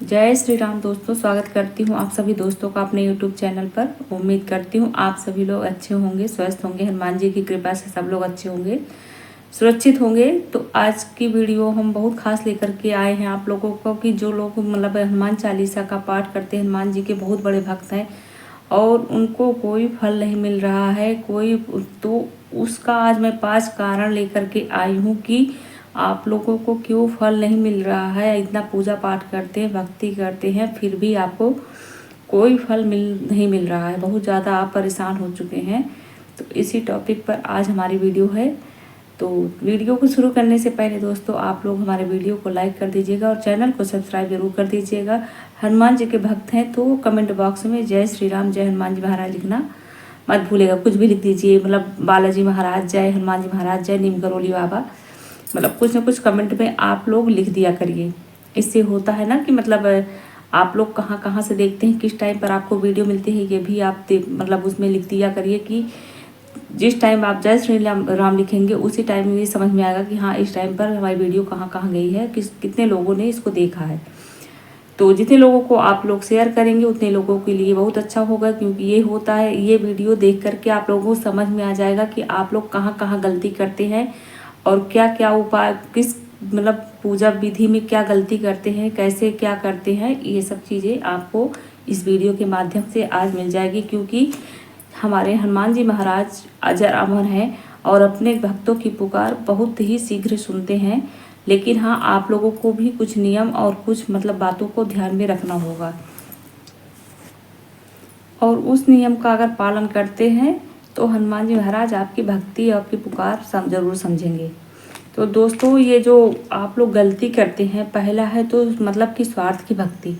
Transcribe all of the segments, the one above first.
जय श्री राम दोस्तों, स्वागत करती हूँ आप सभी दोस्तों का अपने YouTube चैनल पर। उम्मीद करती हूँ आप सभी लोग अच्छे होंगे, स्वस्थ होंगे, हनुमान जी की कृपा से सब लोग अच्छे होंगे, सुरक्षित होंगे। तो आज की वीडियो हम बहुत खास लेकर के आए हैं आप लोगों को कि जो लोग मतलब हनुमान चालीसा का पाठ करते हैं, हनुमान जी के बहुत बड़े भक्त हैं और उनको कोई फल नहीं मिल रहा है कोई, तो उसका आज मैं 5 कारण लेकर के आई हूँ कि आप लोगों को क्यों फल नहीं मिल रहा है। इतना पूजा पाठ करते हैं, भक्ति करते हैं, फिर भी आपको कोई फल नहीं मिल रहा है, बहुत ज़्यादा आप परेशान हो चुके हैं। तो इसी टॉपिक पर आज हमारी वीडियो है। तो वीडियो को शुरू करने से पहले दोस्तों आप लोग हमारे वीडियो को लाइक कर दीजिएगा और चैनल को सब्सक्राइब जरूर कर दीजिएगा। हनुमान जी के भक्त हैं तो कमेंट बॉक्स में जय श्री राम, जय हनुमान जी महाराज लिखना मत भूलेगा। कुछ भी लिख दीजिए, मतलब बालाजी महाराज जय, हनुमान जी महाराज जय, नीम करोली बाबा, मतलब कुछ ना कुछ कमेंट में आप लोग लिख दिया करिए। इससे होता है ना कि मतलब आप लोग कहाँ कहाँ से देखते हैं, किस टाइम पर आपको वीडियो मिलती है, ये भी आप मतलब उसमें लिख दिया करिए कि जिस टाइम आप जय श्री राम लिखेंगे उसी टाइम ये समझ में आएगा कि हाँ इस टाइम पर हमारी वीडियो कहाँ कहाँ गई है, कितने लोगों ने इसको देखा है। तो जितने लोगों को आप लोग शेयर करेंगे उतने लोगों के लिए बहुत अच्छा होगा, क्योंकि ये होता है, ये वीडियो देख करके आप लोगों को समझ में आ जाएगा कि आप लोग कहाँ कहाँ गलती करते हैं और क्या क्या उपाय, किस मतलब पूजा विधि में क्या गलती करते हैं, कैसे क्या करते हैं। ये सब चीज़ें आपको इस वीडियो के माध्यम से आज मिल जाएगी, क्योंकि हमारे हनुमान जी महाराज अजर अमर हैं और अपने भक्तों की पुकार बहुत ही शीघ्र सुनते हैं। लेकिन हाँ, आप लोगों को भी कुछ नियम और कुछ मतलब बातों को ध्यान में रखना होगा और उस नियम का अगर पालन करते हैं तो हनुमान जी महाराज आपकी भक्ति और आपकी पुकार जरूर समझेंगे। तो दोस्तों ये जो आप लोग गलती करते हैं, पहला है तो मतलब कि स्वार्थ की भक्ति।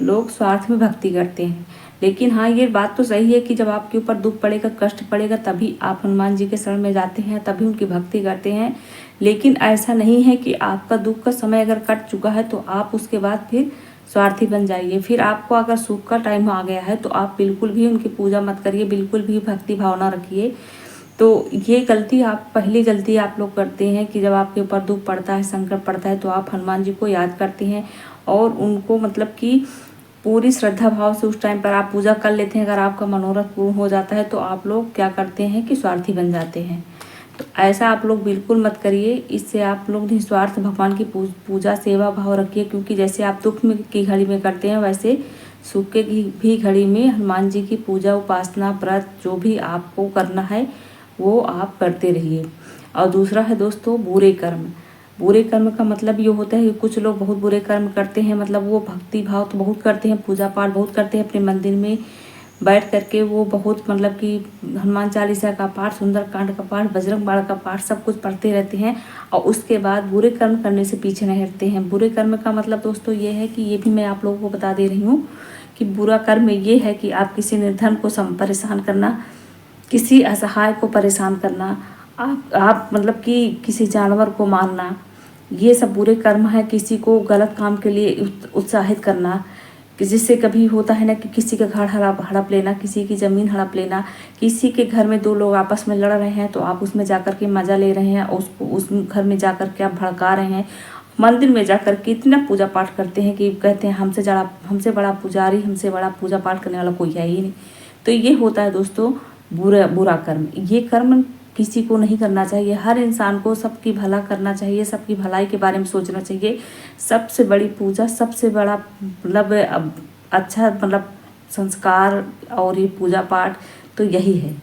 लोग स्वार्थ में भक्ति करते हैं, लेकिन हाँ ये बात तो सही है कि जब आपके ऊपर दुख पड़ेगा, कष्ट पड़ेगा, तभी आप हनुमान जी के शरण में जाते हैं, तभी उनकी भक्ति करते हैं। लेकिन ऐसा नहीं है कि आपका दुख का समय अगर कट चुका है तो आप उसके बाद फिर स्वार्थी बन जाइए। फिर आपको अगर सुख का टाइम आ गया है तो आप बिल्कुल भी उनकी पूजा मत करिए, बिल्कुल भी भक्ति भावना रखिए। तो ये गलती पहली गलती आप लोग करते हैं कि जब आपके ऊपर दुख पड़ता है, संकट पड़ता है, तो आप हनुमान जी को याद करते हैं और उनको मतलब कि पूरी श्रद्धा भाव से उस टाइम पर आप पूजा कर लेते हैं। अगर आपका मनोरथ पूर्ण हो जाता है तो आप लोग क्या करते हैं कि स्वार्थी बन जाते हैं। तो ऐसा आप लोग बिल्कुल मत करिए। इससे आप लोग निस्वार्थ भगवान की पूजा सेवा भाव रखिए, क्योंकि जैसे आप दुख में की घड़ी में करते हैं वैसे सुख के भी घड़ी में हनुमान जी की पूजा, उपासना, व्रत जो भी आपको करना है वो आप करते रहिए। और दूसरा है दोस्तों बुरे कर्म। बुरे कर्म का मतलब ये होता है कि कुछ लोग बहुत बुरे कर्म करते हैं, मतलब वो भक्ति भाव तो बहुत करते हैं, पूजा पाठ बहुत करते हैं, अपने मंदिर में बैठ करके वो बहुत मतलब कि हनुमान चालीसा का पाठ, सुंदरकांड का पाठ, बजरंग बाण का पाठ सब कुछ पढ़ते रहते हैं और उसके बाद बुरे कर्म करने से पीछे नहीं हटते हैं। बुरे कर्म का मतलब दोस्तों ये है कि ये भी मैं आप लोगों को बता दे रही हूँ कि बुरा कर्म ये है कि आप किसी निर्धन को परेशान करना, किसी असहाय को परेशान करना, आप मतलब कि किसी जानवर को मारना, ये सब बुरे कर्म है। किसी को गलत काम के लिए उत्साहित करना, कि जिससे कभी होता है ना कि किसी का घर हड़प लेना, किसी की ज़मीन हड़प लेना, किसी के घर में दो लोग आपस में लड़ रहे हैं तो आप उसमें जाकर के मज़ा ले रहे हैं, उसको उस घर में जाकर के आप भड़का रहे हैं। मंदिर में जाकर के इतना पूजा पाठ करते हैं कि कहते हैं हमसे बड़ा पुजारी, हमसे बड़ा पूजा पाठ करने वाला कोई है ही नहीं। तो ये होता है दोस्तों बुरा कर्म। ये कर्म किसी को नहीं करना चाहिए। हर इंसान को सबकी भला करना चाहिए, सबकी भलाई के बारे में सोचना चाहिए। सबसे बड़ी पूजा, सबसे बड़ा मतलब अच्छा मतलब संस्कार और ये पूजा पाठ तो यही है।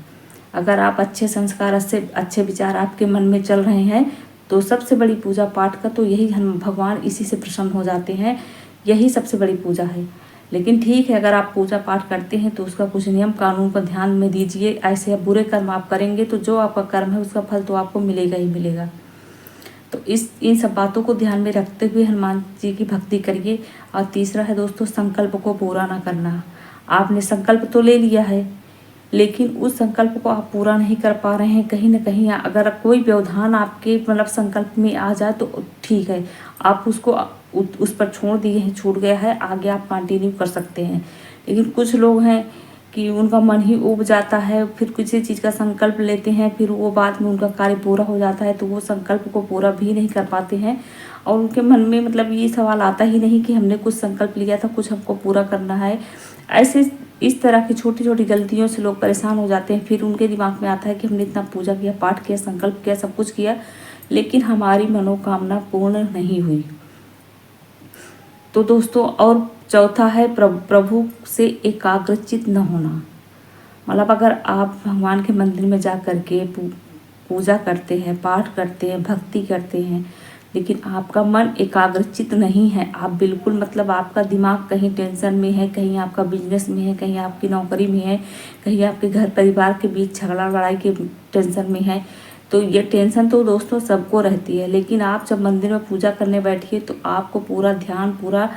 अगर आप अच्छे संस्कार, अच्छे विचार आपके मन में चल रहे हैं तो सबसे बड़ी पूजा पाठ का तो यही, हम भगवान इसी से प्रसन्न हो जाते हैं। यही सबसे बड़ी पूजा है। लेकिन ठीक है, अगर आप पूजा पाठ करते हैं तो उसका कुछ नियम कानून पर ध्यान में दीजिए। ऐसे बुरे कर्म आप करेंगे तो जो आपका कर्म है उसका फल तो आपको मिलेगा ही मिलेगा। तो इन सब बातों को ध्यान में रखते हुए हनुमान जी की भक्ति करिए। और तीसरा है दोस्तों संकल्प को पूरा ना करना। आपने संकल्प तो ले लिया है, लेकिन उस संकल्प को आप पूरा नहीं कर पा रहे हैं। कहीं ना कहीं अगर कोई व्यवधान आपके मतलब संकल्प में आ जाए तो ठीक है, आप उसको उस पर छोड़ दिए हैं, छूट गया है, आगे आप कंटिन्यू कर सकते हैं। लेकिन कुछ लोग हैं कि उनका मन ही ऊब जाता है, फिर किसी चीज़ का संकल्प लेते हैं, फिर वो बाद में उनका कार्य पूरा हो जाता है तो वो संकल्प को पूरा भी नहीं कर पाते हैं। और उनके मन में मतलब ये सवाल आता ही नहीं कि हमने कुछ संकल्प लिया था, कुछ हमको पूरा करना है। ऐसे इस तरह की छोटी छोटी गलतियों से लोग परेशान हो जाते हैं। फिर उनके दिमाग में आता है कि हमने इतना पूजा किया, पाठ किया, संकल्प किया, सब कुछ किया, लेकिन हमारी मनोकामना पूर्ण नहीं हुई। तो दोस्तों, और चौथा है प्रभु से एकाग्रचित न होना। मतलब अगर आप भगवान के मंदिर में जा कर के पूजा करते हैं, पाठ करते हैं, भक्ति करते हैं, लेकिन आपका मन एकाग्रचित नहीं है, आप बिल्कुल मतलब आपका दिमाग कहीं टेंशन में है, कहीं आपका बिजनेस में है, कहीं आपकी नौकरी में है, कहीं आपके घर परिवार के बीच झगड़ा लड़ाई के टेंशन में है, तो ये टेंशन तो दोस्तों सबको रहती है। लेकिन आप जब मंदिर में पूजा करने बैठिए तो आपको पूरा ध्यान पूरा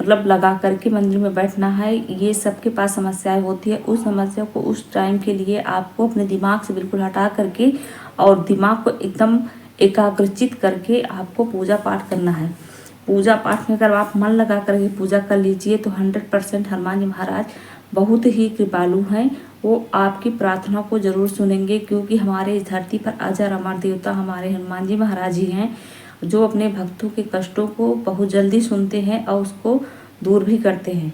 मतलब लगा करके मंदिर में बैठना है। ये सबके पास समस्याएं होती है, उस समस्या को उस टाइम के लिए आपको अपने दिमाग से बिल्कुल हटा करके और दिमाग को एकदम एकाग्रचित करके आपको पूजा पाठ करना है। पूजा पाठ में अगर आप मन लगा करके पूजा कर लीजिए तो 100% हनुमान जी महाराज बहुत ही कृपालु हैं। वो आपकी प्रार्थना को जरूर सुनेंगे, क्योंकि हमारे इस धरती पर अजर अमर देवता हमारे हनुमान जी महाराज ही हैं, जो अपने भक्तों के कष्टों को बहुत जल्दी सुनते हैं और उसको दूर भी करते हैं।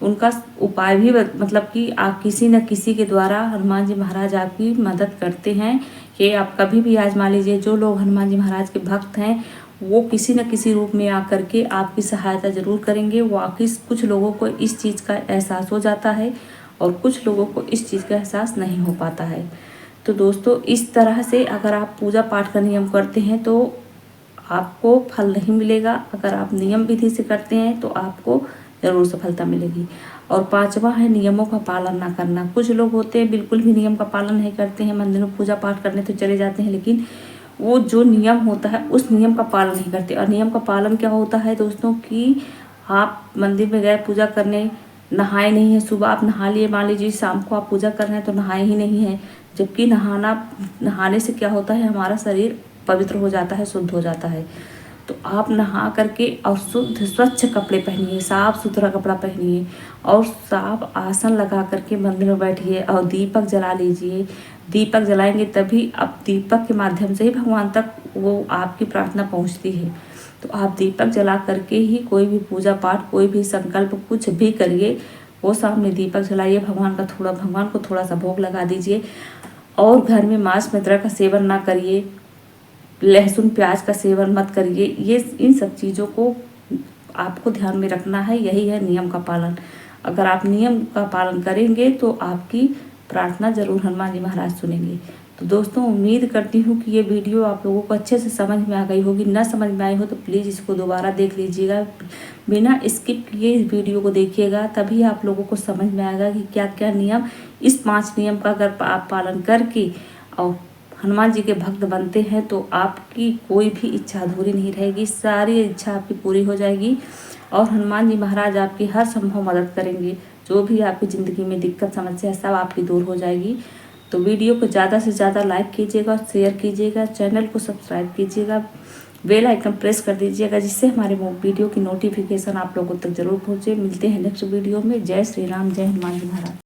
उनका उपाय भी मतलब कि आप किसी न किसी के द्वारा हनुमान जी महाराज आपकी मदद करते हैं। ये आप कभी भी आजमा लीजिए, जो लोग हनुमान जी महाराज के भक्त हैं वो किसी न किसी रूप में आकर के आपकी सहायता जरूर करेंगे। वाकई कुछ लोगों को इस चीज़ का एहसास हो जाता है और कुछ लोगों को इस चीज़ का एहसास नहीं हो पाता है। तो दोस्तों, इस तरह से अगर आप पूजा पाठ का नियम करते हैं तो आपको फल नहीं मिलेगा, अगर आप नियम विधि से करते हैं तो आपको ज़रूर सफलता मिलेगी। और पांचवा है नियमों का पालन ना करना। कुछ लोग होते हैं बिल्कुल भी नियम का पालन नहीं करते हैं, मंदिर में पूजा पाठ करने तो चले जाते हैं, लेकिन वो जो नियम होता है उस नियम का पालन नहीं करते। और नियम का पालन क्या होता है दोस्तों, कि आप मंदिर में गए पूजा करने, नहाए नहीं है, सुबह आप नहा लिए, मान लीजिए शाम को आप पूजा कर रहे हैं तो नहाए ही नहीं है, जबकि नहाने से क्या होता है, हमारा शरीर पवित्र हो जाता है, शुद्ध हो जाता है। तो आप नहा करके और शुद्ध स्वच्छ कपड़े पहनिए, साफ सुथरा कपड़ा पहनिए और साफ आसन लगा करके मंदिर में बैठिए और दीपक जला लीजिए। दीपक जलाएंगे तभी अब दीपक के माध्यम से ही भगवान तक वो आपकी प्रार्थना पहुंचती है। तो आप दीपक जला करके ही कोई भी पूजा पाठ, कोई भी संकल्प, कुछ भी करिए, वो सामने दीपक जलाइए, भगवान को थोड़ा सा भोग लगा दीजिए। और घर में मांस मदिरा का सेवन ना करिए, लहसुन प्याज का सेवन मत करिए। ये इन सब चीज़ों को आपको ध्यान में रखना है, यही है नियम का पालन। अगर आप नियम का पालन करेंगे तो आपकी प्रार्थना जरूर हनुमान जी महाराज सुनेंगे। तो दोस्तों, उम्मीद करती हूँ कि ये वीडियो आप लोगों को अच्छे से समझ में आ गई होगी। ना समझ में आई हो तो प्लीज़ इसको दोबारा देख लीजिएगा, बिना स्किप किए इस वीडियो को देखिएगा, तभी आप लोगों को समझ में आएगा कि क्या क्या नियम, इस 5 नियम का अगर आप पालन करके और हनुमान जी के भक्त बनते हैं तो आपकी कोई भी इच्छा अधूरी नहीं रहेगी, सारी इच्छा आपकी पूरी हो जाएगी और हनुमान जी महाराज आपकी हर संभव मदद करेंगे। जो भी आपकी ज़िंदगी में दिक्कत समस्या है सब आपकी दूर हो जाएगी। तो वीडियो को ज़्यादा से ज़्यादा लाइक कीजिएगा, शेयर कीजिएगा, चैनल को सब्सक्राइब कीजिएगा, बेल आइकन प्रेस कर दीजिएगा, जिससे हमारे वीडियो की नोटिफिकेशन आप लोगों तक जरूर पहुँचे। मिलते हैं नेक्स्ट वीडियो में। जय श्री राम, जय हनुमान जी महाराज।